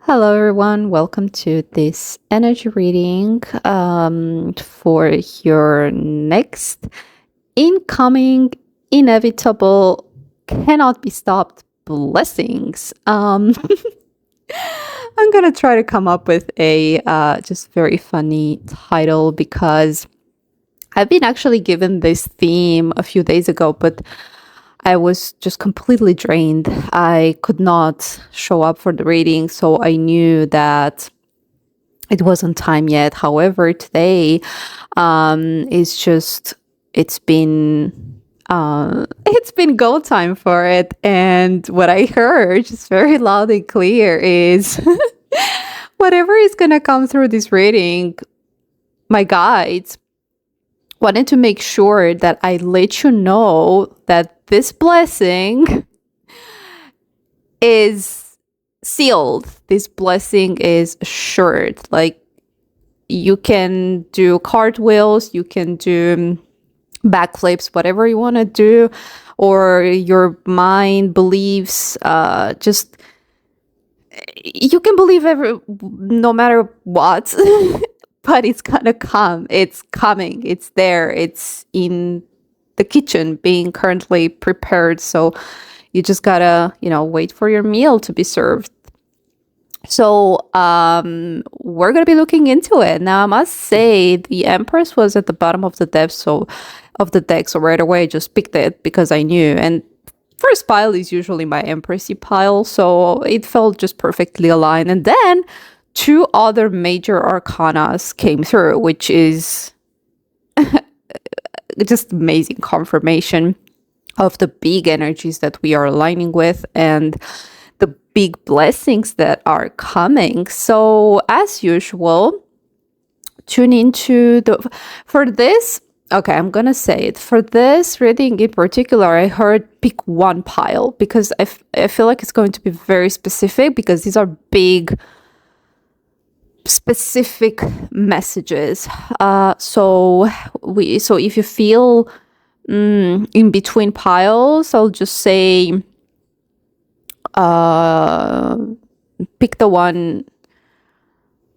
Hello, everyone. Welcome to this energy reading for your next incoming, inevitable, cannot be stopped blessings. I'm going to try to come up with a just very funny title because I've been actually given this theme a few days ago, but I was just completely drained. I could not show up for the reading, so I knew that it wasn't time yet. However, today is just it's been go time for it. And what I heard just very loud and clear is whatever is gonna come through this reading, my guides wanted to make sure that I let you know that this blessing is sealed. This blessing is assured. Like, you can do cartwheels, you can do backflips, whatever you want to do, or your mind believes, just you can believe no matter what, but it's gonna come. It's coming. It's there. It's in the kitchen being currently prepared. So you just gotta, wait for your meal to be served. So we're gonna be looking into it. Now I must say the Empress was at the bottom of the deck, so right away I just picked it because I knew. And first pile is usually my Empressy pile, so it felt just perfectly aligned. And then two other major arcanas came through, which is just amazing confirmation of the big energies that we are aligning with and the big blessings that are coming. So as usual, tune into for this. Okay, I'm gonna say it. For this reading in particular, I heard pick one pile because I feel like it's going to be very specific because these are big, specific messages. So if you feel in between piles, I'll just say pick the one.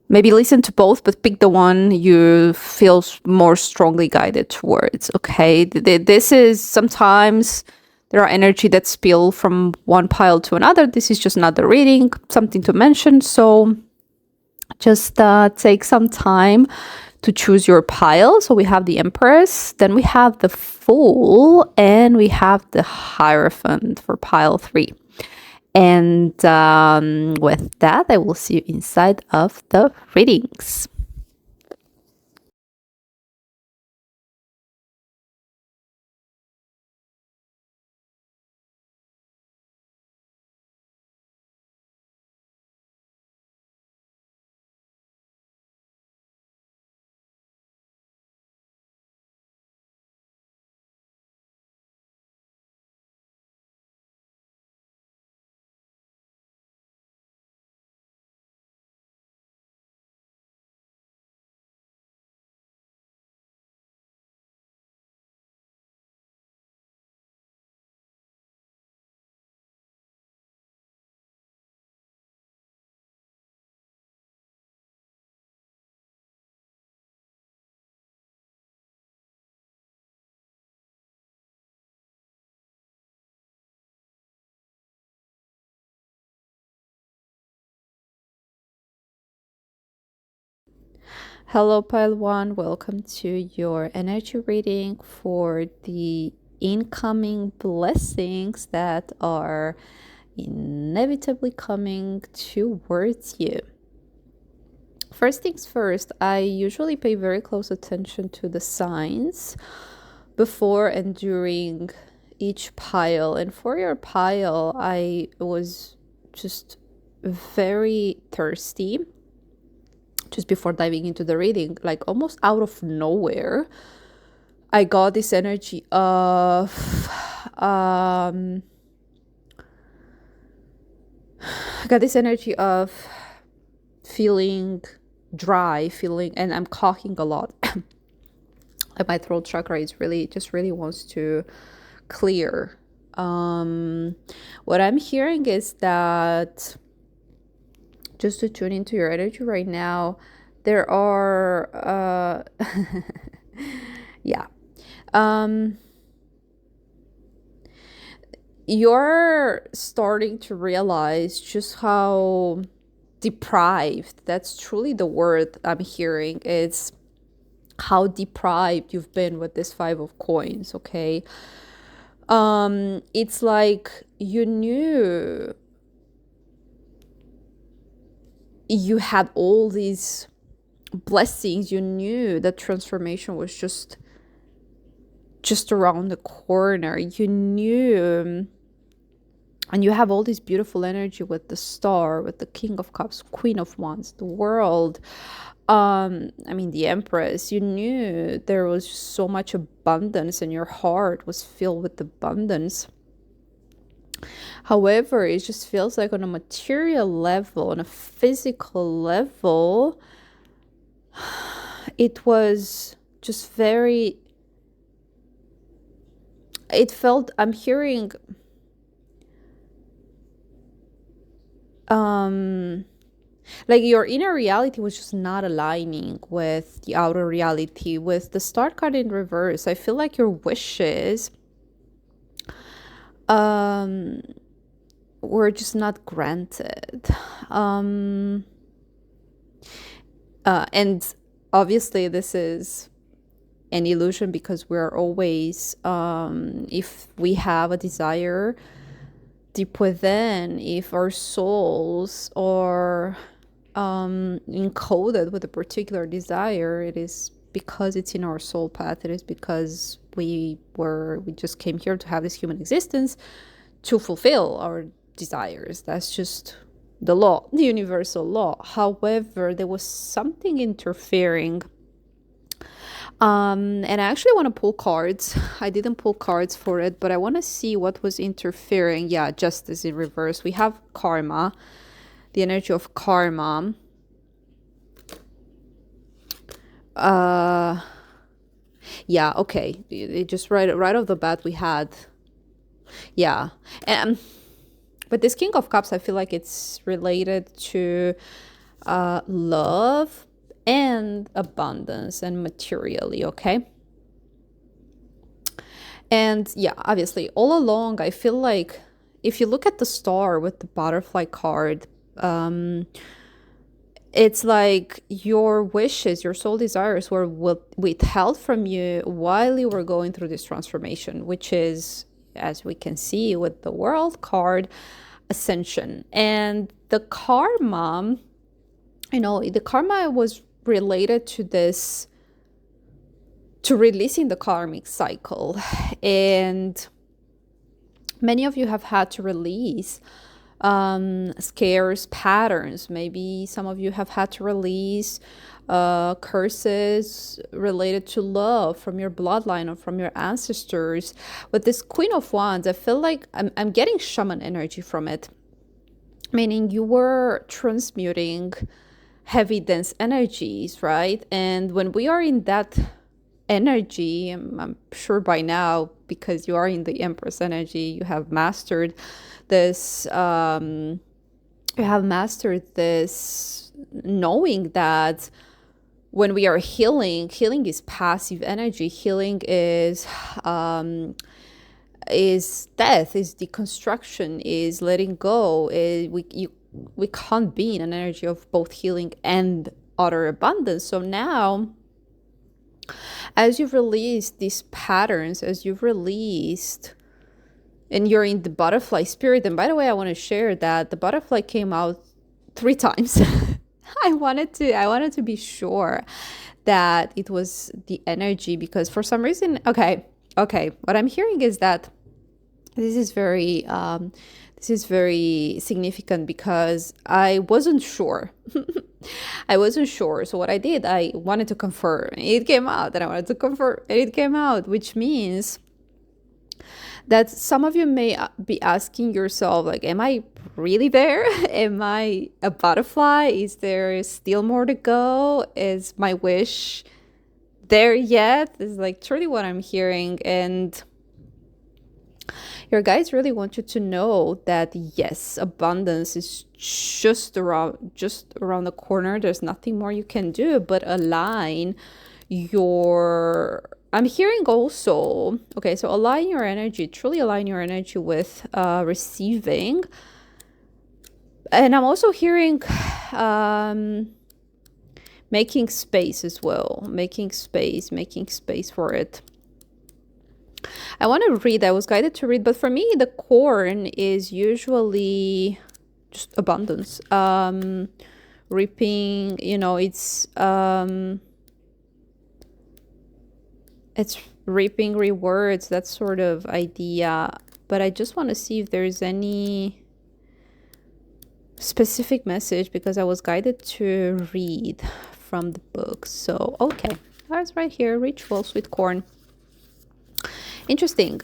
Maybe listen to both, but pick the one you feel more strongly guided towards. Okay, this is sometimes there are energy that spill from one pile to another. This is just another reading, something to mention. So just take some time to choose your pile. So we have the Empress, then we have the Fool, and we have the Hierophant for pile 3. And with that, I will see you inside of the readings. Hello, Pile 1. Welcome to your energy reading for the incoming blessings that are inevitably coming towards you. First things first, I usually pay very close attention to the signs before and during each pile. And for your pile, I was just very thirsty just before diving into the reading, like almost out of nowhere. I got this energy of feeling dry, and I'm coughing a lot. Like my throat chakra is really wants to clear. What I'm hearing is that just to tune into your energy right now, there are yeah, um you're starting to realize just how deprived, that's truly the word I'm hearing, it's how deprived you've been with this 5 of coins. Okay, it's like you knew you had all these blessings, you knew that transformation was just around the corner, you knew, and you have all this beautiful energy with the star, with the King of Cups, Queen of Wands, the world, I mean the Empress. You knew there was so much abundance and your heart was filled with abundance. However, it just feels like on a material level, on a physical level, it was just very, it felt, I'm hearing like your inner reality was just not aligning with the outer reality. With the Star card in reverse, I feel like your wishes were just not granted. And obviously this is an illusion, because we're always, if we have a desire deep within, if our souls are encoded with a particular desire, it is because it's in our soul path. It is because we just came here to have this human existence to fulfill our desires. That's just the law, the universal law. However, there was something interfering. And I actually want to pull cards. I didn't pull cards for it, but I want to see what was interfering. Yeah, justice in reverse. We have karma, the energy of karma. Yeah, okay. It just right off the bat we had, yeah. And but this King of Cups, I feel like it's related to love and abundance and materially, okay? And yeah, obviously, all along, I feel like if you look at the star with the butterfly card, it's like your wishes, your soul desires were withheld from you while you were going through this transformation, which is, as we can see with the World card, ascension. And the karma, the karma was related to this, to releasing the karmic cycle. And many of you have had to release scarce patterns. Maybe some of you have had to release curses related to love from your bloodline or from your ancestors. With this Queen of Wands, I feel like I'm getting shaman energy from it, meaning you were transmuting heavy, dense energies, right? And when we are in that energy, I'm sure by now, because you are in the Empress energy, you have mastered this, knowing that when we are healing is passive energy. Healing is death, is deconstruction, is letting go. We can't be in an energy of both healing and utter abundance. So now, as you've released these patterns, as you've released, and you're in the butterfly spirit. And by the way, I want to share that the butterfly came out 3 times. I wanted to be sure that it was the energy, because for some reason, okay, what I'm hearing is that this is very significant, because I wasn't sure. I wasn't sure. So what I did, I wanted to confirm. It came out, and I wanted to confirm, and it came out, which means that some of you may be asking yourself, like, am I really there? Am I a butterfly? Is there still more to go? Is my wish there yet? This is like truly what I'm hearing. And Your guides really want you to know that yes, abundance is just around the corner. There's nothing more you can do but align your, I'm hearing also, okay, so align your energy, truly align your energy with receiving. And I'm also hearing making space as well, making space for it. I want to read, I was guided to read, but for me, the corn is usually just abundance. Reaping, you know, it's reaping rewards, that sort of idea. But I just want to see if there's any specific message, because I was guided to read from the book. So, okay, that's right here, rituals with corn. Interesting.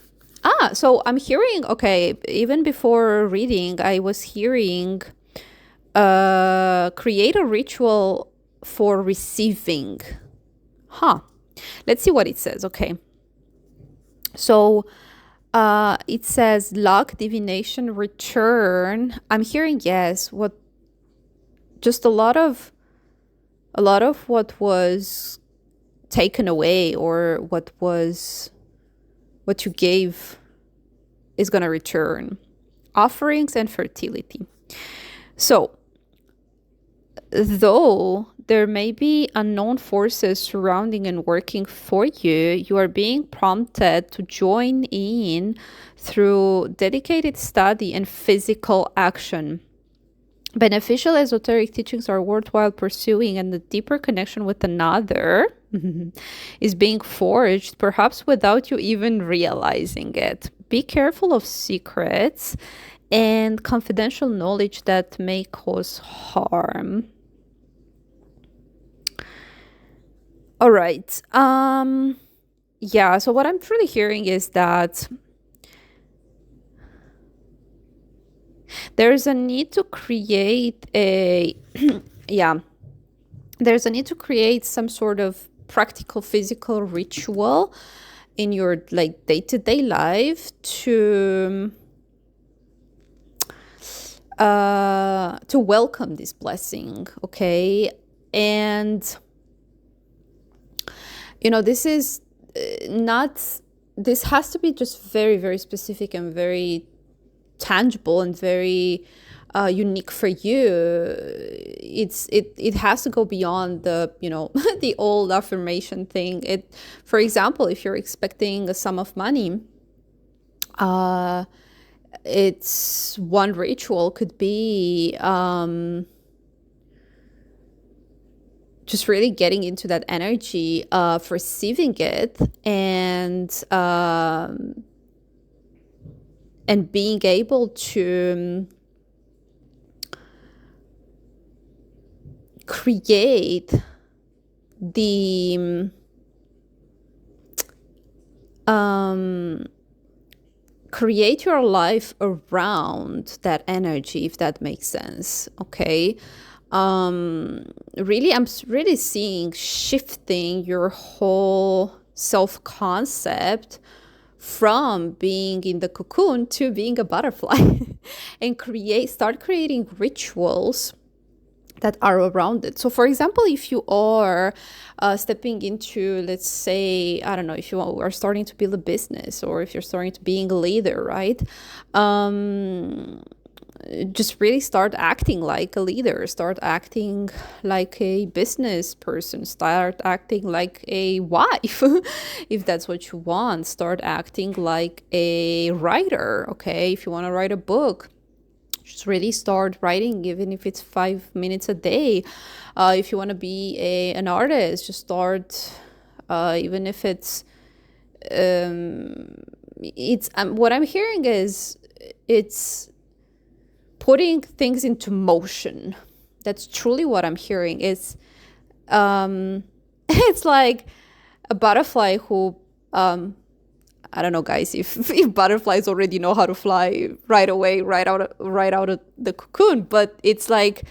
So I'm hearing, okay, even before reading, I was hearing create a ritual for receiving. Let's see what it says. Okay. So it says luck, divination, return. I'm hearing, yes, what just a lot of what was taken away, or what you gave is going to return. Offerings and fertility. So, though there may be unknown forces surrounding and working for you, you are being prompted to join in through dedicated study and physical action. Beneficial esoteric teachings are worthwhile pursuing, and the deeper connection with another is being forged, perhaps without you even realizing it. Be careful of secrets and confidential knowledge that may cause harm. All right. Yeah, so what I'm truly hearing is that there's a need to create there's a need to create some sort of practical physical ritual in your like day-to-day life to welcome this blessing, okay? And you know, this is this has to be just very, very specific and very tangible and very unique for you. It has to go beyond the, you know, the old affirmation thing. For example, if you're expecting a sum of money, it's one ritual could be just really getting into that energy of receiving it, and being able to create the create your life around that energy, if that makes sense. Okay. Really, I'm really seeing shifting your whole self-concept from being in the cocoon to being a butterfly and start creating rituals that are around it. So for example, if you are stepping into, let's say, I don't know, if you are starting to build a business, or if you're starting to being a leader, right? Just really start acting like a leader, start acting like a business person, start acting like a wife if that's what you want, start acting like a writer, okay? If you want to write a book, just really start writing, even if it's 5 minutes a day. If you want to be an artist, just start, even if it's what I'm hearing is it's putting things into motion. That's truly what I'm hearing. It's it's like a butterfly who I don't know, guys, if butterflies already know how to fly right away, right out of the cocoon, but it's like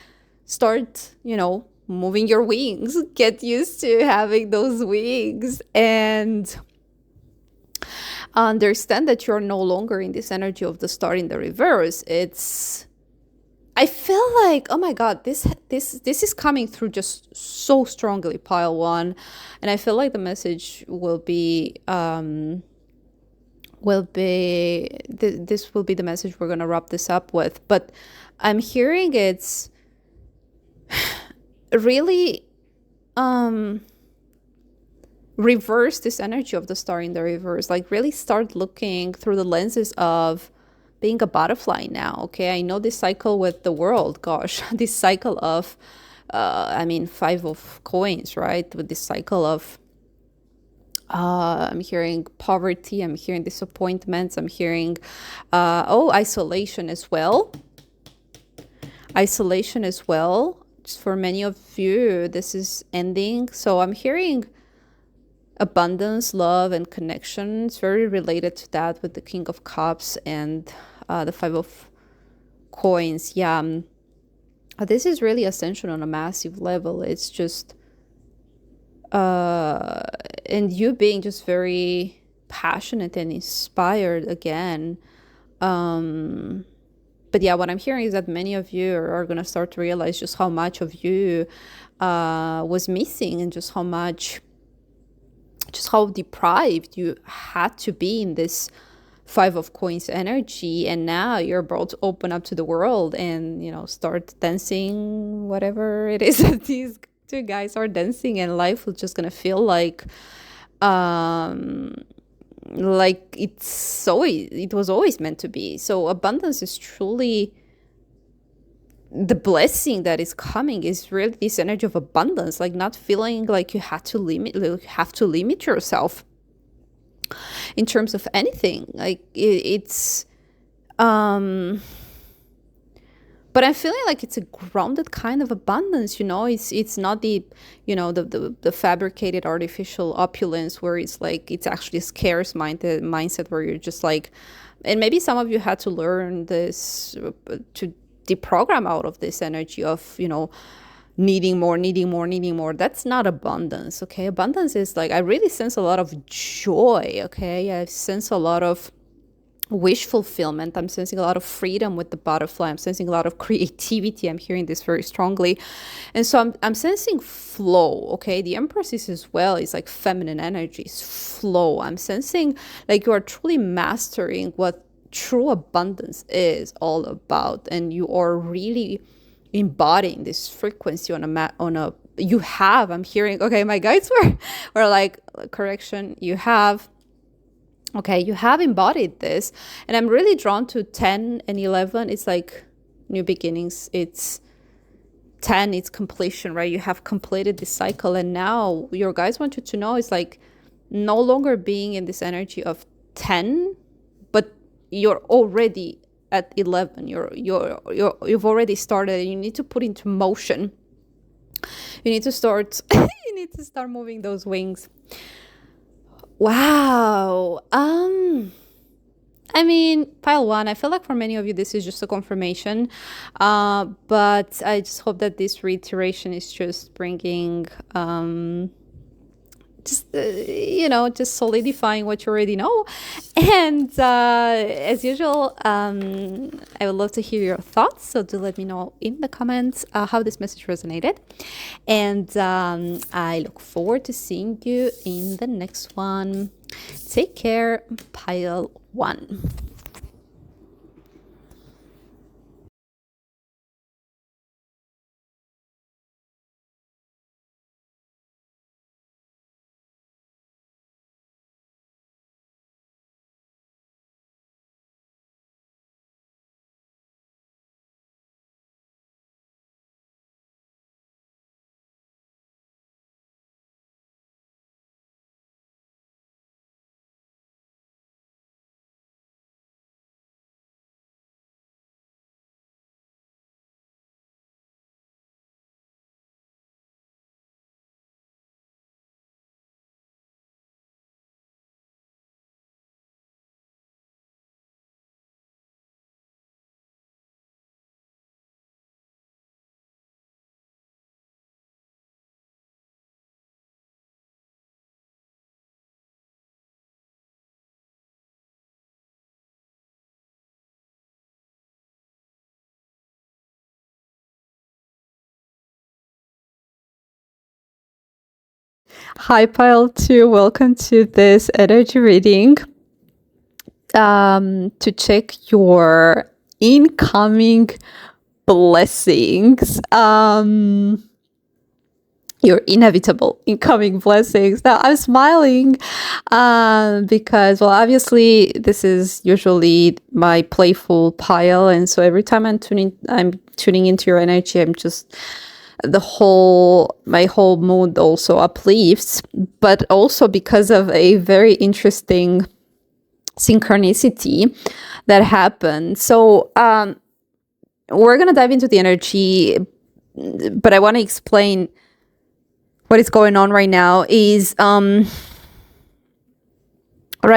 start, you know, moving your wings, get used to having those wings, and understand that you're no longer in this energy of the star in the reverse. It's, I feel like, oh my god, this is coming through just so strongly, pile one. And I feel like the message this will be the message we're going to wrap this up with. But I'm hearing it's really reverse this energy of the star in the reverse. Like, really start looking through the lenses of being a butterfly now. Okay, I know this cycle with the world, gosh, this cycle of five of coins, right? With this cycle of I'm hearing poverty, I'm hearing disappointments, I'm hearing isolation as well. Isolation as well. Just for many of you, this is ending. So I'm hearing abundance, love, and connection. It's very related to that with the King of Cups and the Five of Coins. Yeah, this is really ascension on a massive level. It's just and you being just very passionate and inspired again. But yeah, what I'm hearing is that many of you are going to start to realize just how much of you was missing, and just how deprived you had to be in this Five of Coins energy. And now you're about to open up to the world and, start dancing, whatever it is that these two guys are dancing, and life is just gonna feel like it was always meant to be. So abundance is truly the blessing that is coming, is really this energy of abundance, like not feeling like you have to limit yourself in terms of anything. Like it's but I'm feeling like it's a grounded kind of abundance. It's not the fabricated artificial opulence where it's like it's actually a scarce mindset where you're just like, and maybe some of you had to learn this to deprogram out of this energy of needing more, needing more, needing more. That's not abundance. Okay, abundance is like, I really sense a lot of joy. Okay, I sense a lot of wish fulfillment. I'm sensing a lot of freedom with the butterfly. I'm sensing a lot of creativity. I'm hearing this very strongly. And so I'm sensing flow. Okay, the Empress is as well. It's like feminine energies, flow. I'm sensing like you are truly mastering what true abundance is all about, and you are really embodying this frequency I'm hearing, okay, my guides were like, correction, you have embodied this. And I'm really drawn to 10 and 11. It's like new beginnings. It's 10, it's completion, right? You have completed this cycle, and now your guides want you to know it's like no longer being in this energy of 10, but you're already at 11. You've already started, and you need to put into motion. You need to start you need to start moving those wings. Wow. Pile one, I feel like for many of you, this is just a confirmation. But I just hope that this reiteration is just bringing, just solidifying what you already know. And as usual, I would love to hear your thoughts. So do let me know in the comments how this message resonated. And I look forward to seeing you in the next one. Take care, pile one. Hi, Pile 2. Welcome to this energy reading to check your incoming blessings. Your inevitable incoming blessings. Now, I'm smiling because, well, obviously, this is usually my playful pile. And so every time I'm tuning into your energy, I'm just my whole mood also uplifts, but also because of a very interesting synchronicity that happened. So we're gonna dive into the energy, but I want to explain what is going on right now is right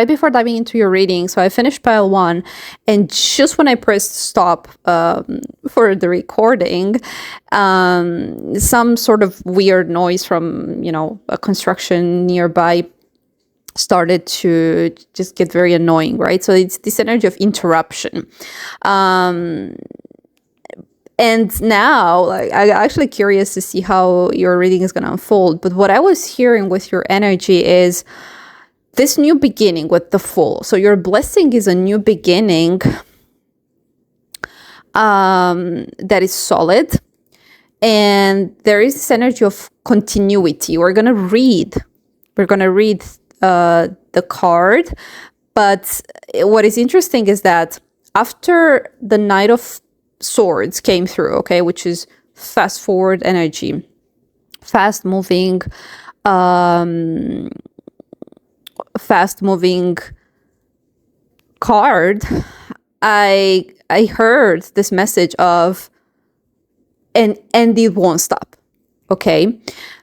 before diving into your reading. So I finished pile 1, and just when I pressed stop for the recording, some sort of weird noise from, a construction nearby started to just get very annoying, right? So it's this energy of interruption. And now, like, I'm actually curious to see how your reading is going to unfold. But what I was hearing with your energy is this new beginning with the Fool. So your blessing is a new beginning that is solid. And there is this energy of continuity. We're going to read the card. But what is interesting is that after the Knight of Swords came through, okay, which is fast forward energy, fast moving card, I heard this message of and it won't stop, okay?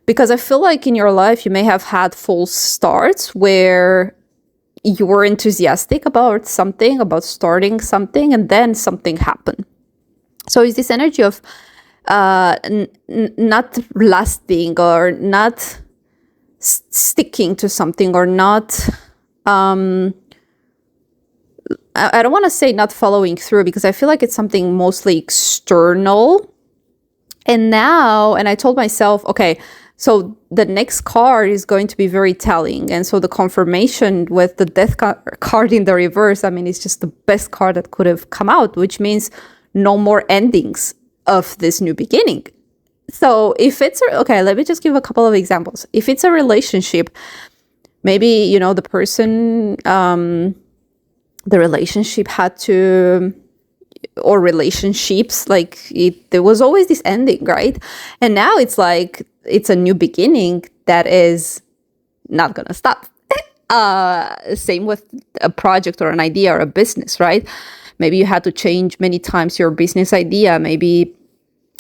Because I feel like in your life you may have had false starts where you were enthusiastic about something, about starting something, and then something happened. So it's this energy of not lasting or not sticking to something, or not, I don't want to say not following through, because I feel like it's something mostly external. And I told myself, okay, so the next card is going to be very telling. And so the confirmation with the death card in the reverse, I mean, it's just the best card that could have come out, which means no more endings of this new beginning. So if it's, okay, let me just give a couple of examples. If it's a relationship, maybe, the person, the relationship had to, or relationships, like there was always this ending, right? And now it's like, it's a new beginning that is not going to stop. Same with a project or an idea or a business, right? Maybe you had to change many times your business idea. Maybe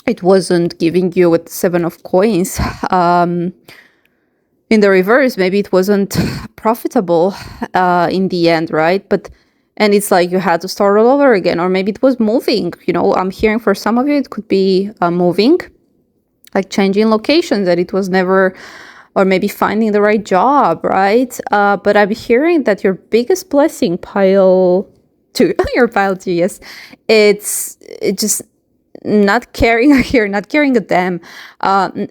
it wasn't giving you with 7 of coins. In the reverse, maybe it wasn't profitable in the end, right? And it's like you had to start all over again. Or maybe it was moving. I'm hearing for some of you, it could be moving, like changing locations, that it was never, or maybe finding the right job, right? But I'm hearing that your biggest blessing, pile 2, your pile 2, yes, it's just not carrying a dam,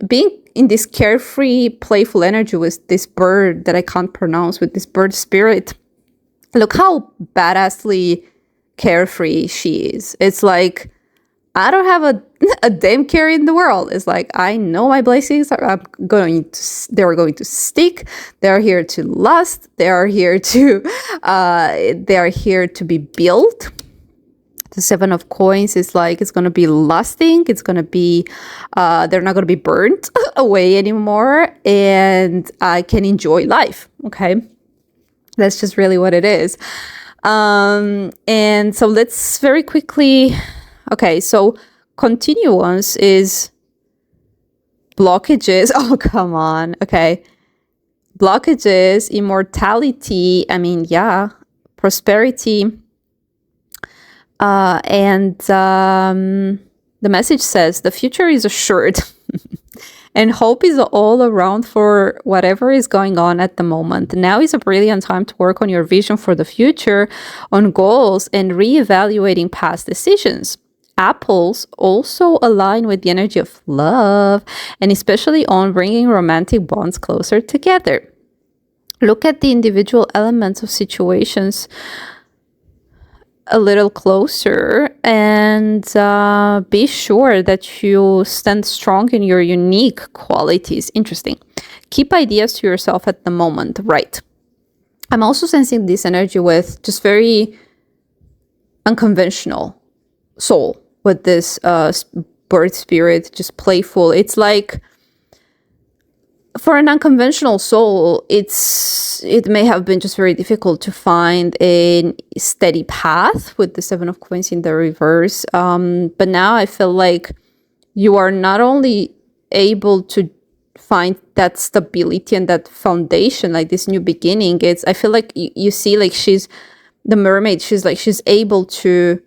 being in this carefree, playful energy with this bird that I can't pronounce, with this bird spirit. Look how badassly carefree she is. It's like, I don't have a damn care in the world. It's like, I know my blessings they're going to stick. They're here to last. They are here to be built. The 7 of coins is like, it's going to be lasting. It's going to be, they're not going to be burnt away anymore. And I can enjoy life. Okay. That's just really what it is. And so let's very quickly, okay, so continuance is blockages. Oh, come on. Okay. Blockages, immortality. I mean, yeah, prosperity. And the message says the future is assured and hope is all around for whatever is going on at the moment. Now is a brilliant time to work on your vision for the future, on goals, and reevaluating past decisions. apples also align with the energy of love, and especially on bringing romantic bonds closer together. Look at the individual elements of situations a little closer, and be sure that you stand strong in your unique qualities. Interesting. Keep ideas to yourself at the moment, right? I'm also sensing this energy with just very unconventional soul, with this bird spirit, just playful. It's like, for an unconventional soul, it may have been just very difficult to find a steady path with the Seven of Coins in the reverse. But now I feel like you are not only able to find that stability and that foundation, like this new beginning. I feel like you see, like, she's the mermaid. She's able to.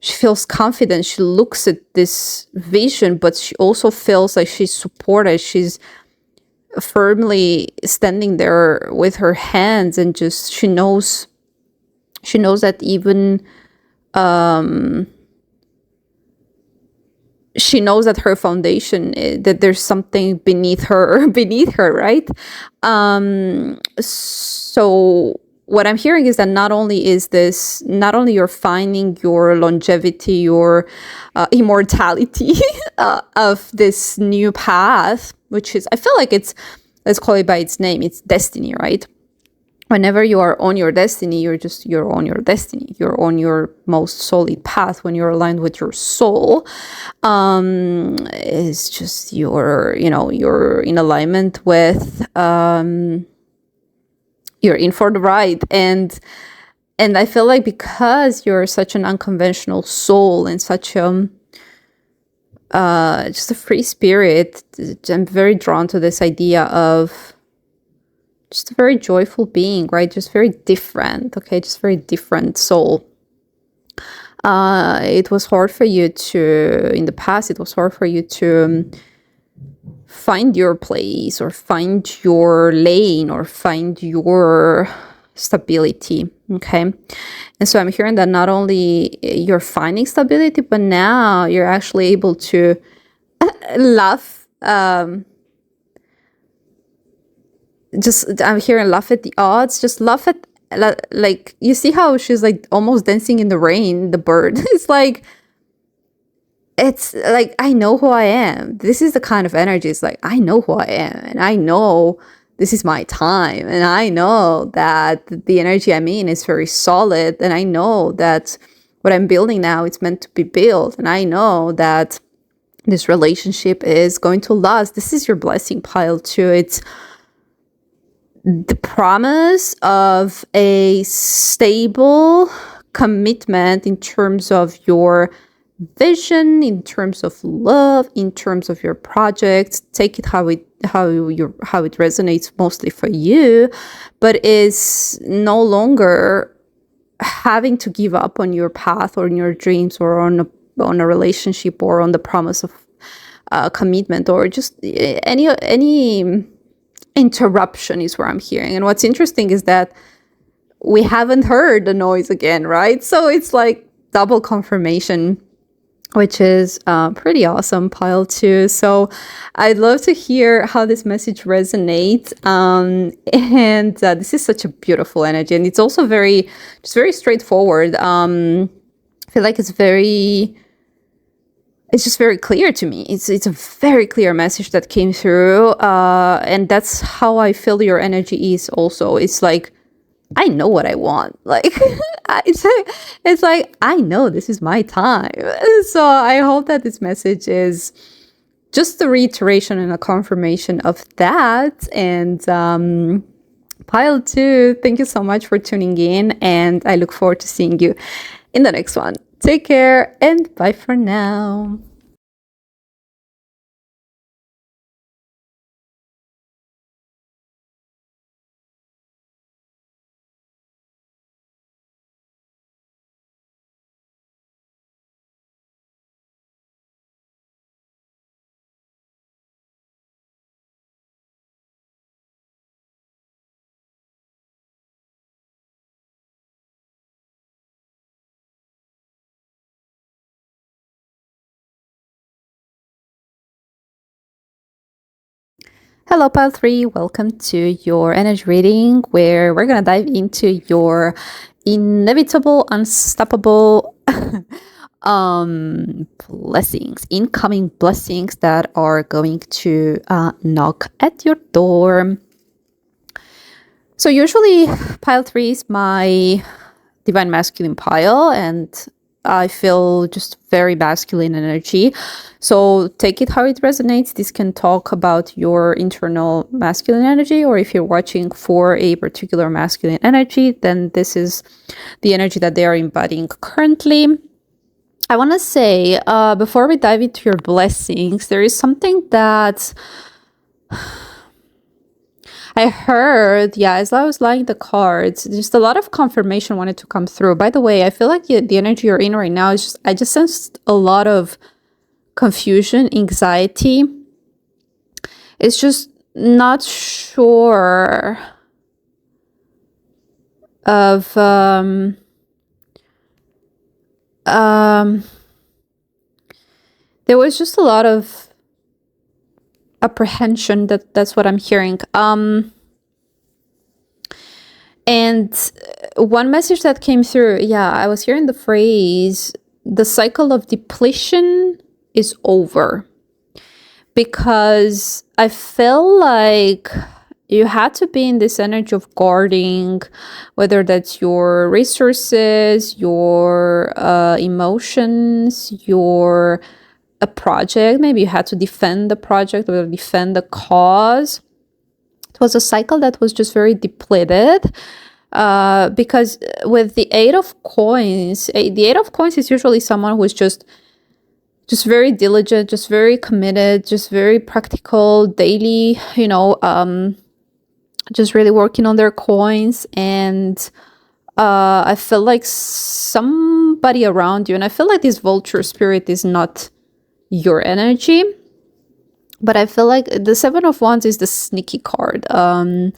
She feels confident. She looks at this vision, but she also feels like she's supported. She's firmly standing there with her hands, and just she knows that even she knows that her foundation, that there's something beneath her right? So what I'm hearing is that not only you're finding your longevity, your immortality of this new path, which is, I feel like it's, let's call it by its name, it's destiny, right? Whenever you are on your destiny, you're on your destiny. You're on your most solid path when you're aligned with your soul. It's just you're in alignment with, you're in for the ride. And I feel like because you're such an unconventional soul and such just a free spirit, I'm very drawn to this idea of just a very joyful being, right? Just very different, okay? Just very different soul. It was hard for you to, in the past, it was hard for you to find your place or find your lane or find your stability, okay? And so I'm hearing that not only you're finding stability, but now you're actually able to laugh, just, I'm hearing laugh at the odds, just laugh at, like, you see how she's like almost dancing in the rain, the bird. It's like, I know who I am. This is the kind of energy. It's like, I know who I am, and I know this is my time, and I know that the energy I'm in is very solid, and I know that what I'm building now, it's meant to be built, and I know that this relationship is going to last. This is your blessing pile too. It's the promise of a stable commitment in terms of your vision, in terms of love, in terms of your projects. Take it how it resonates mostly for you, but is no longer having to give up on your path or on your dreams or on a relationship or on the promise of commitment, or just any interruption is where I'm hearing. And what's interesting is that we haven't heard the noise again, right? So it's like double confirmation, which is pretty awesome, pile two. So I'd love to hear how this message resonates. And this is such a beautiful energy, and it's also very straightforward. I feel like it's just very clear to me. It's a very clear message that came through, and that's how I feel your energy is also. It's like, I know what I want. Like, it's like, I know this is my time. So I hope that this message is just a reiteration and a confirmation of that. And pile two, thank you so much for tuning in, and I look forward to seeing you in the next one. Take care, and bye for now. Hello, Pile 3. Welcome to your energy reading, where we're going to dive into your inevitable, unstoppable blessings, incoming blessings that are going to knock at your door. So usually Pile 3 is my divine masculine pile, and I feel just very masculine energy. So take it how it resonates. This can talk about your internal masculine energy, or if you're watching for a particular masculine energy, then this is the energy that they are embodying currently. I want to say, before we dive into your blessings, there is something that I heard, as I was lying the cards, just a lot of confirmation wanted to come through. By the way, I feel like the energy you're in right now is just, I just sensed a lot of confusion, anxiety. It's just not sure of, there was just a lot of apprehension. That's what I'm hearing. And one message that came through, I was hearing the phrase, the cycle of depletion is over. Because I feel like you had to be in this energy of guarding, whether that's your resources, your emotions, your a project. Maybe you had to defend the project or defend the cause. It was a cycle that was just very depleted. Because with the Eight of Coins, the Eight of Coins is usually someone who is just very diligent, just very committed, just very practical, daily, just really working on their coins. And I feel like somebody around you, and I feel like this vulture spirit is not your energy, but I feel like the Seven of Wands is the sneaky card. And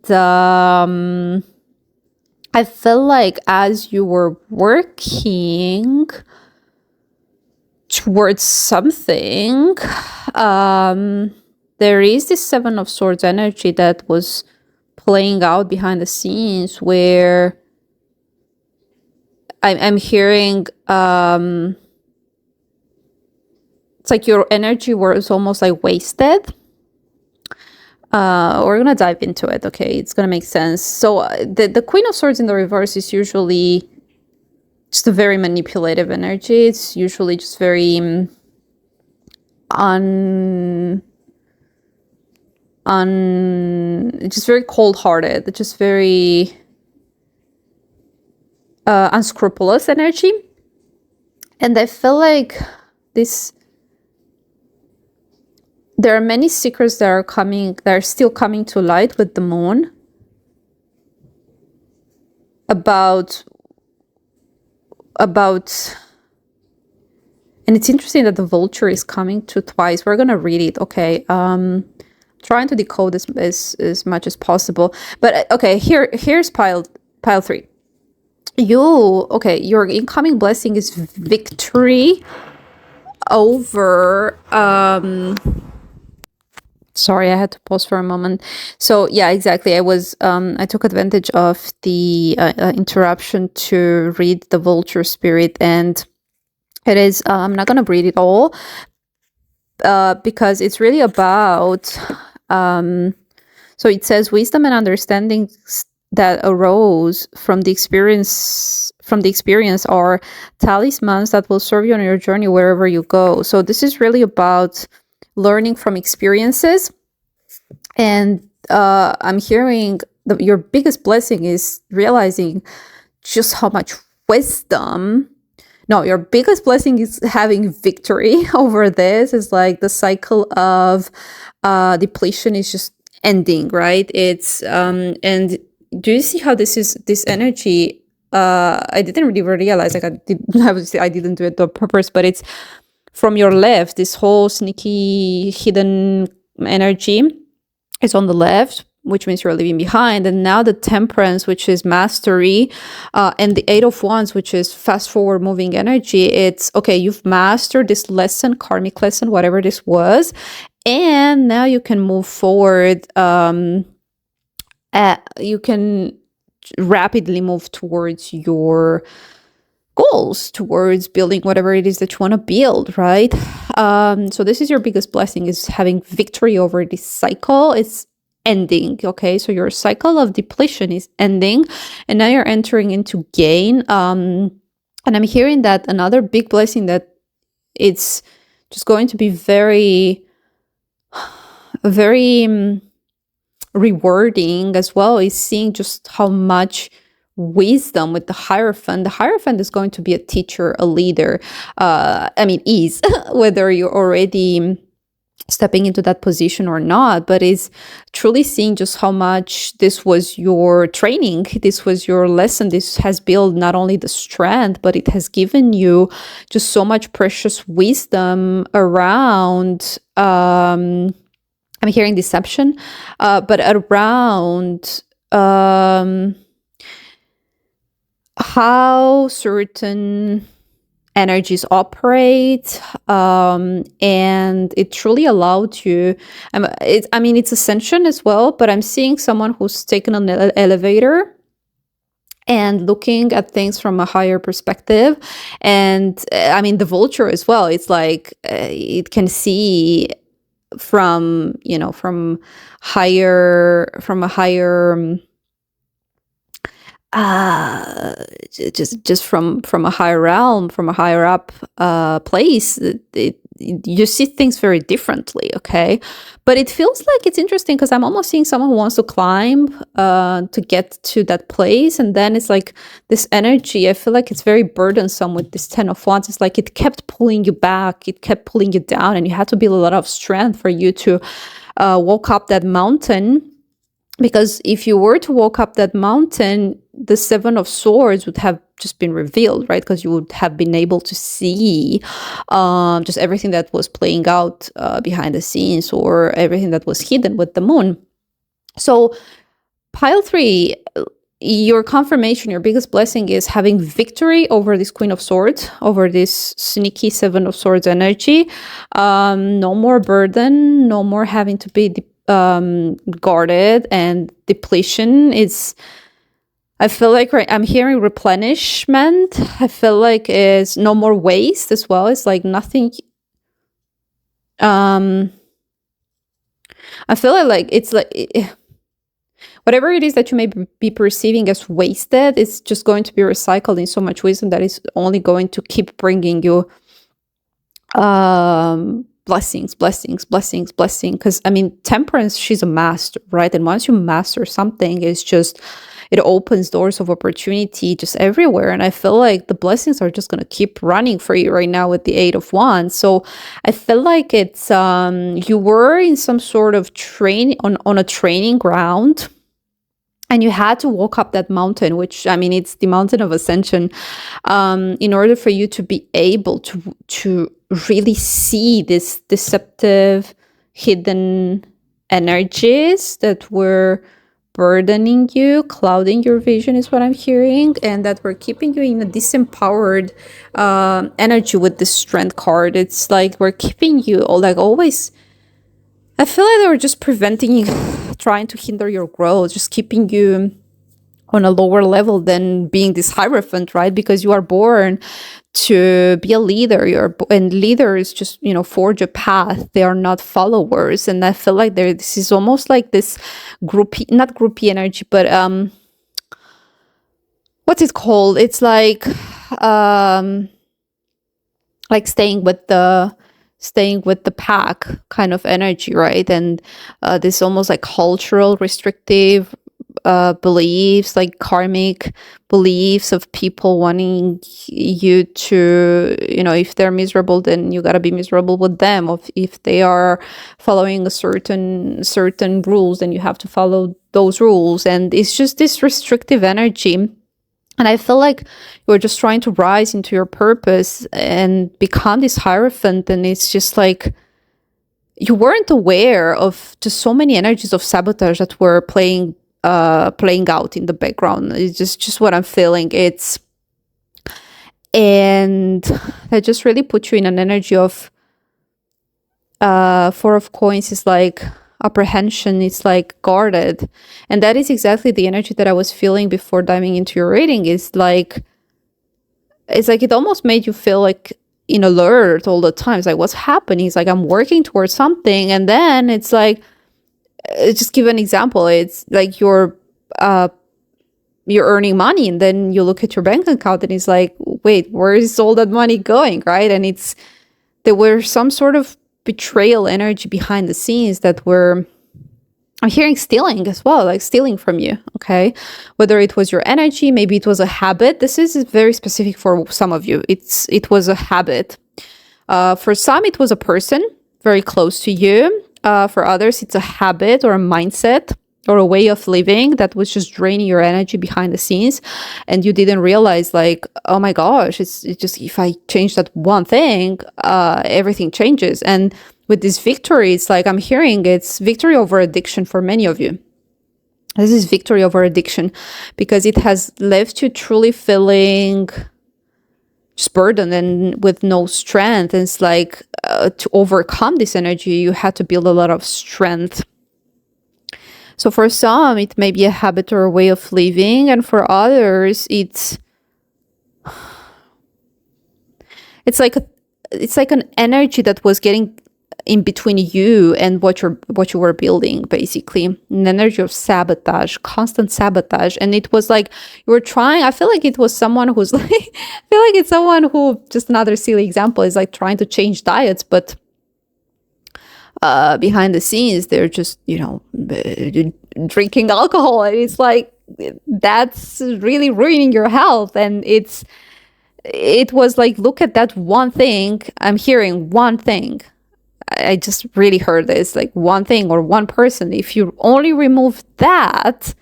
I feel like as you were working towards something, there is this Seven of Swords energy that was playing out behind the scenes, where I'm hearing it's like your energy was almost like wasted. We're gonna dive into it. Okay, it's gonna make sense. So the Queen of Swords in the reverse is usually just a very manipulative energy. It's usually just very just very cold-hearted, just very unscrupulous energy. And I feel like there are many secrets that are still coming to light with the moon about, and it's interesting that the vulture is coming to twice. We're gonna read it, okay? Trying to decode this as much as possible. But okay, here's pile 3. Your incoming blessing is victory over sorry, I had to pause for a moment. So exactly, I took advantage of the interruption to read the vulture spirit, and it is I'm not gonna read it all because it's really about so it says wisdom and understanding that arose from the experience are talismans that will serve you on your journey wherever you go. So this is really about learning from experiences. And I'm hearing your biggest blessing is realizing just how much wisdom. No, your biggest blessing is having victory over this. It's like the cycle of depletion is just ending, right? It's and do you see how this energy? I didn't really realize, like I didn't do it on purpose, but it's from your left. This whole sneaky hidden energy is on the left, which means you're leaving behind. And now the Temperance, which is mastery, and the Eight of Wands, which is fast forward moving energy. It's okay, you've mastered this lesson, karmic lesson, whatever this was, And now you can move forward. You can rapidly move towards your goals, towards building whatever it is that you want to build, right? So this is your biggest blessing, is having victory over this cycle. It's ending, okay? So your cycle of depletion is ending, and now you're entering into gain. And I'm hearing that another big blessing that it's just going to be very, very rewarding as well, is seeing just how much wisdom with the Hierophant. The Hierophant is going to be a teacher, a leader. Is whether you're already stepping into that position or not, but is truly seeing just how much this was your training, this was your lesson. This has built not only the strength, but it has given you just so much precious wisdom around I'm hearing deception, but around how certain energies operate, and it truly allowed you. It's ascension as well, but I'm seeing someone who's taken an elevator and looking at things from a higher perspective. And the vulture as well. It's like it can see from a higher just from a higher realm, from a higher up place. You see things very differently, okay? But it feels like it's interesting because I'm almost seeing someone who wants to climb to get to that place, and then it's like this energy, I feel like it's very burdensome with this 10 of Wands. It's like it kept pulling you back, it kept pulling you down, and you had to build a lot of strength for you to walk up that mountain. Because if you were to walk up that mountain, the 7 of Swords would have just been revealed, right? Because you would have been able to see just everything that was playing out behind the scenes, or everything that was hidden with the moon. So pile 3, your confirmation, your biggest blessing is having victory over this Queen of Swords, over this sneaky 7 of Swords energy. No more burden, no more having to be guarded, and depletion is, I feel like, right, I'm hearing replenishment. I feel like is no more waste as well. It's like nothing. I feel like it's like whatever it is that you may be perceiving as wasted, it's just going to be recycled in so much wisdom that is only going to keep bringing you blessings. Because Temperance, she's a master, right? And once you master something, it's just, it opens doors of opportunity just everywhere. And I feel like the blessings are just going to keep running for you right now with the 8 of Wands. So I feel like it's you were in some sort of training on a training ground, and you had to walk up that mountain, which, it's the mountain of ascension, in order for you to be able to really see this deceptive, hidden energies that were burdening you, clouding your vision, is what I'm hearing, and that were keeping you in a disempowered energy with the Strength card. It's like we're keeping you always. I feel like they were just preventing you, trying to hinder your growth, just keeping you on a lower level than being this Hierophant, right? Because you are born to be a leader. And leaders just, forge a path. They are not followers. And I feel like this is almost like this groupie, not groupie energy, but what's it called? It's like staying with the pack kind of energy, right? And this almost like cultural restrictive beliefs, like karmic beliefs of people wanting you to, if they're miserable, then you gotta be miserable with them. If they are following a certain rules, then you have to follow those rules. And it's just this restrictive energy. And I feel like you're just trying to rise into your purpose and become this Hierophant. And it's just like you weren't aware of just so many energies of sabotage that were playing out in the background. It's just what I'm feeling. And that just really put you in an energy of Four of Coins is like apprehension. It's like guarded. And that is exactly the energy that I was feeling before diving into your reading. It's like it almost made you feel like in alert all the time. It's like, what's happening? It's like, I'm working towards something. And then it's like, just give an example. It's like you're earning money, and then you look at your bank account and it's like, wait, where is all that money going, right? And there were some sort of betrayal energy behind the scenes that were, I'm hearing stealing as well, like stealing from you, okay? Whether it was your energy, maybe it was a habit. This is very specific for some of you. It was a habit. For some, it was a person very close to you. For others, it's a habit or a mindset or a way of living that was just draining your energy behind the scenes. And you didn't realize, like, oh my gosh, it's just, if I change that one thing, everything changes. And with this victory, it's like, I'm hearing it's victory over addiction for many of you. This is victory over addiction because it has left you truly feeling just burdened and with no strength. And it's like, to overcome this energy, you had to build a lot of strength. So for some, it may be a habit or a way of living. And for others, it's like an energy that was getting in between you and what you were building, basically. An energy of sabotage, constant sabotage. And it was like you were trying, I feel like it was someone who's like, I feel like it's someone who, just another silly example, is like trying to change diets, but behind the scenes, they're just, drinking alcohol. And it's like, that's really ruining your health. And it was like, look at that one thing. I'm hearing one thing. I just really heard this, like one thing or one person. If you only remove that,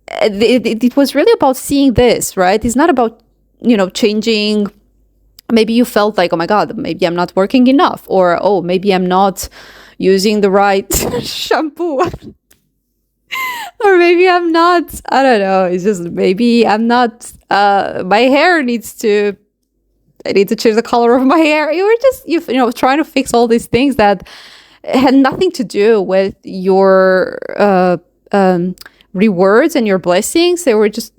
it was really about seeing this, right? It's not about, changing. Maybe you felt like, oh my God, maybe I'm not working enough, or, oh, maybe I'm not using the right shampoo. Or maybe I'm not, I don't know. It's just, maybe I'm not, my hair I need to change the color of my hair. You were just, trying to fix all these things that had nothing to do with your rewards and your blessings. They were just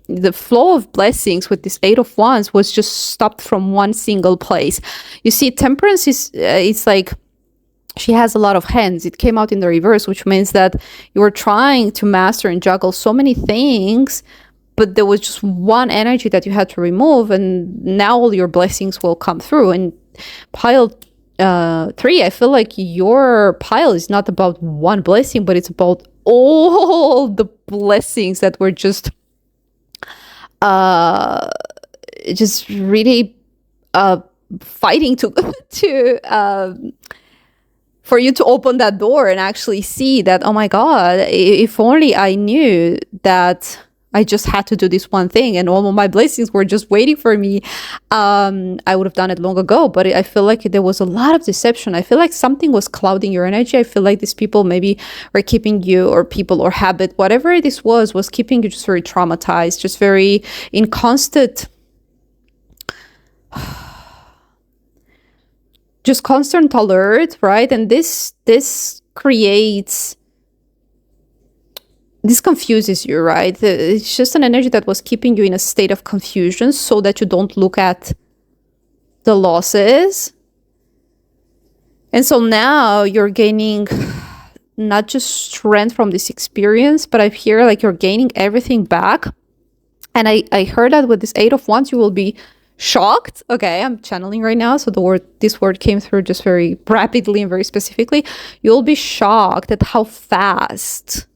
the flow of blessings with this Eight of Wands was just stopped from one single place. You see, Temperance is, it's like, she has a lot of hands. It came out in the reverse, which means that you were trying to master and juggle so many things, but there was just one energy that you had to remove, and now all your blessings will come through. And pile 3, I feel like your pile is not about one blessing, but it's about all the blessings that were just really fighting to for you to open that door and actually see that, oh my God, if only I knew that I just had to do this one thing and all of my blessings were just waiting for me, I would have done it long ago. But I feel like there was a lot of deception. I feel like something was clouding your energy. I feel like these people maybe were keeping you, or people or habit, whatever this was keeping you just very traumatized, just very in constant, just constant alert, right? And this creates, this confuses you, right? It's just an energy that was keeping you in a state of confusion so that you don't look at the losses. And so now you're gaining not just strength from this experience, but I hear like you're gaining everything back. And I heard that with this Eight of Wands, you will be shocked. Okay, I'm channeling right now, so this word came through just very rapidly and very specifically. You'll be shocked at how fast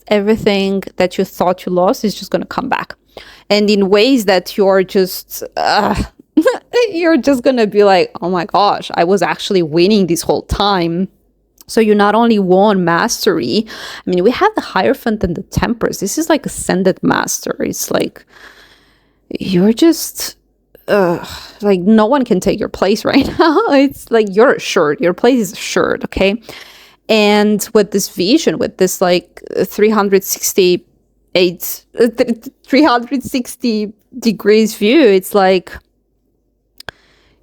everything that you thought you lost is just going to come back, and in ways that you're just you're just going to be like, oh my gosh, I was actually winning this whole time. So you not only won mastery, I mean, we have the Hierophant and the Temperance. This is like ascended master. It's like you're just like, no one can take your place right now. It's like you're assured, your place is assured. Okay. And with this vision, with this like 360 degrees view, it's like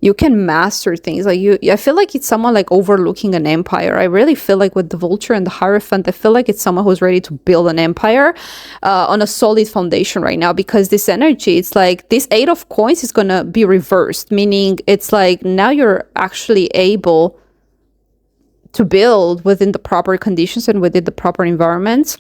you can master things. Like I feel like it's someone like overlooking an empire. I really feel like with the Vulture and the Hierophant, I feel like it's someone who's ready to build an empire on a solid foundation right now, because this energy, it's like this 8 of coins is going to be reversed, meaning it's like now you're actually able to build within the proper conditions and within the proper environments.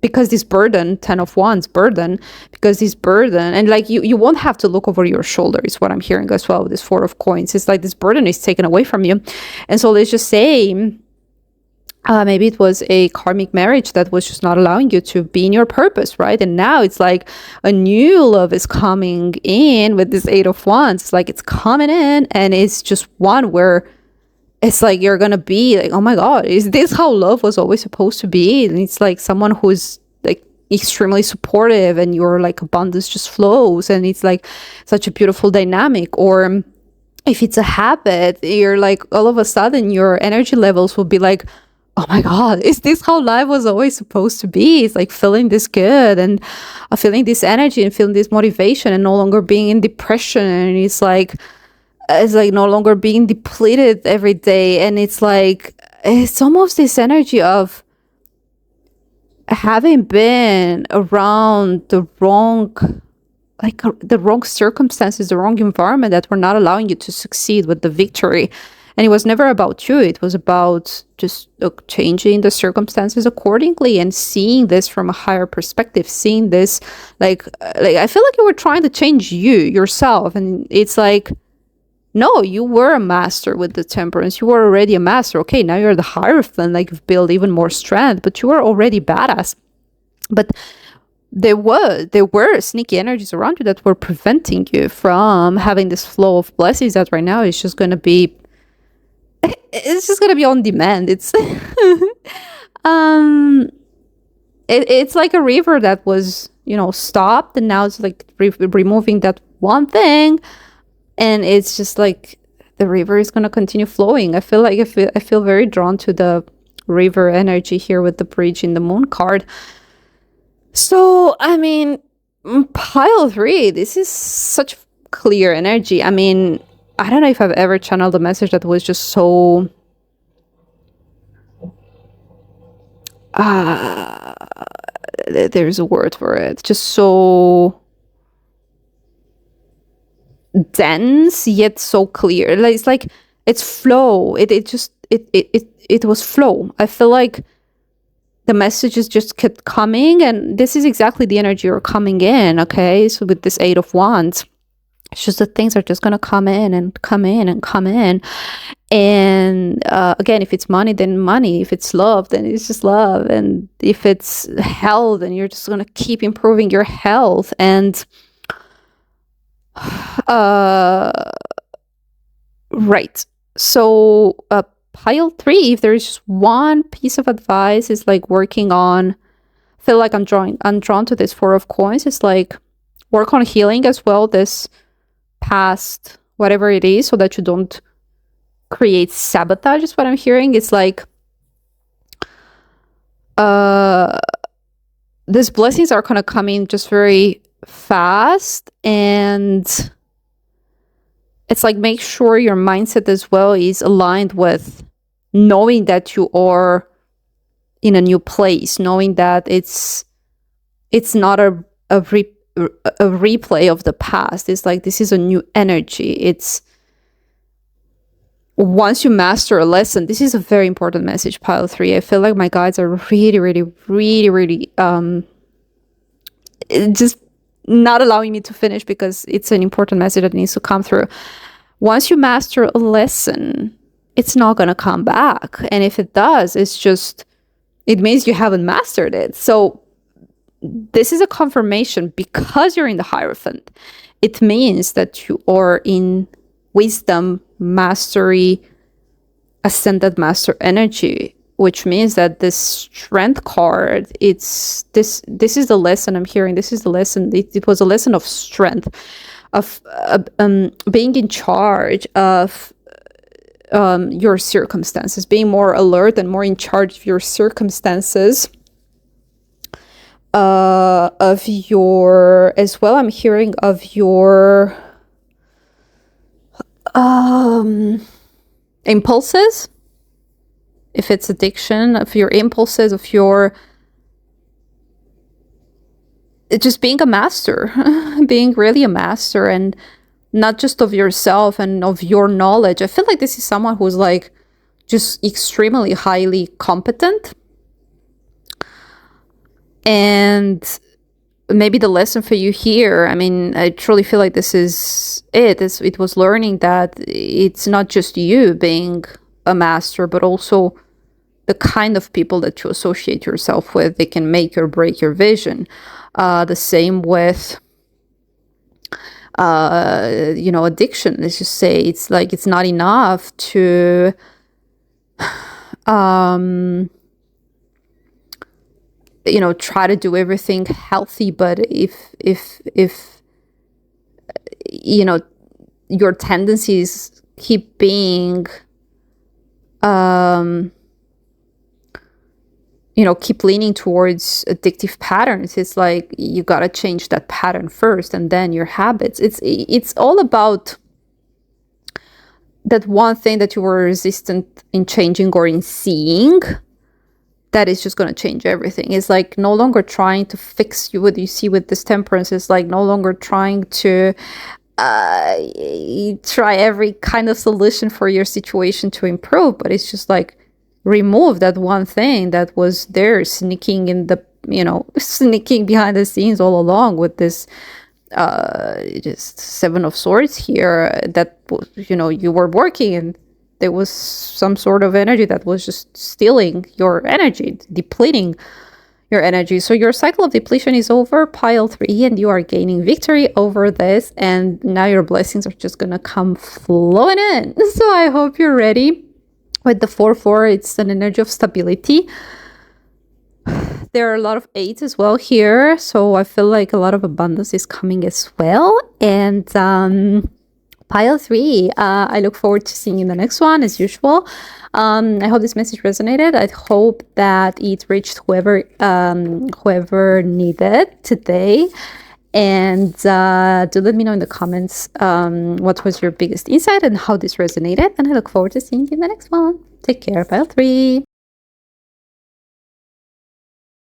Because this burden, 10 of Wands burden, because this burden, and like you won't have to look over your shoulder, is what I'm hearing as well. This 4 of coins, it's like this burden is taken away from you. And so let's just say, maybe it was a karmic marriage that was just not allowing you to be in your purpose, right? And now it's like a new love is coming in with this 8 of Wands. It's like it's coming in, and it's just one where it's like you're gonna be like, oh my god, is this how love was always supposed to be? And it's like someone who's like extremely supportive, and your like abundance just flows, and it's like such a beautiful dynamic. Or if it's a habit, you're like all of a sudden your energy levels will be like, oh my god, is this how life was always supposed to be? It's like feeling this good, and feeling this energy, and feeling this motivation, and no longer being in depression. And it's like no longer being depleted every day. And it's like, it's almost this energy of having been around the wrong, like the wrong circumstances, the wrong environment that were not allowing you to succeed with the victory. And it was never about you. It was about just changing the circumstances accordingly, and seeing this from a higher perspective, seeing this like I feel like you were trying to change yourself. And it's like, no, you were a master with the Temperance. You were already a master. Okay, now you're the Hierophant, like you've built even more strength, but you were already badass. But there were sneaky energies around you that were preventing you from having this flow of blessings that right now is just going to be, it's just going to be on demand. It's it's like a river that was, stopped, and now it's like removing that one thing. And it's just like the river is going to continue flowing. I feel like I feel very drawn to the river energy here with the bridge in the moon card. So, I mean, pile 3, this is such clear energy. I mean, I don't know if I've ever channeled a message that was just so there's a word for it. Just so dense yet so clear. Like, it's like it's flow. It was flow. I feel like the messages just kept coming, and this is exactly the energy you're coming in. Okay, so with this 8 of Wands, it's just that things are just gonna come in and come in and come in. And again, if it's money, then money. If it's love, then it's just love. And if it's health, then you're just gonna keep improving your health. And right. So pile 3, if there's just one piece of advice, is like working on, I feel like I'm drawn to this 4 of coins. It's like work on healing as well, this past whatever it is, so that you don't create sabotage, is what I'm hearing. It's like these blessings are gonna come in just very fast, and it's like make sure your mindset as well is aligned with knowing that you are in a new place, knowing that it's not a replay of the past. It's like this is a new energy. It's once you master a lesson, this is a very important message, pile 3. I feel like my guides are really just not allowing me to finish, because it's an important message that needs to come through. Once you master a lesson, it's not going to come back. And if it does, it means you haven't mastered it. So this is a confirmation, because you're in the Hierophant. It means that you are in wisdom, mastery, ascended master energy, which means that this strength card, this is the lesson I'm hearing. This is the lesson. It was a lesson of strength, of being in charge of your circumstances, being more alert and more in charge of your circumstances, of your, as well, I'm hearing of your impulses, if it's addiction, of your impulses, of your just being a master, being really a master, and not just of yourself and of your knowledge. I feel like this is someone who's like just extremely highly competent. And maybe the lesson for you here, I mean, I truly feel like this is it. It was learning that it's not just you being a master, but also the kind of people that you associate yourself with. They can make or break your vision. The same with, you know, addiction. Let's just say it's like it's not enough to, you know, try to do everything healthy. But if you know, your tendencies keep being, you know, keep leaning towards addictive patterns, it's like you got to change that pattern first, and then your habits. It's all about that one thing that you were resistant in changing or in seeing, that is just going to change everything. It's like no longer trying to fix you. What you see with this temperance is like no longer trying to try every kind of solution for your situation to improve, but it's just like remove that one thing that was there sneaking in the, you know, sneaking behind the scenes all along with this just Seven of Swords here, that, you know, you were working and there was some sort of energy that was just stealing your energy, depleting your energy. So your cycle of depletion is over, pile 3, and you are gaining victory over this, and now your blessings are just gonna come flowing in. So I hope you're ready. With the 4-4, it's an energy of stability. There are a lot of 8s as well here, so I feel like a lot of abundance is coming as well. And pile 3, I look forward to seeing you in the next one as usual. I hope this message resonated. I hope that it reached whoever needed today. And do let me know in the comments what was your biggest insight and how this resonated. And I look forward to seeing you in the next one. Take care. Pile 3.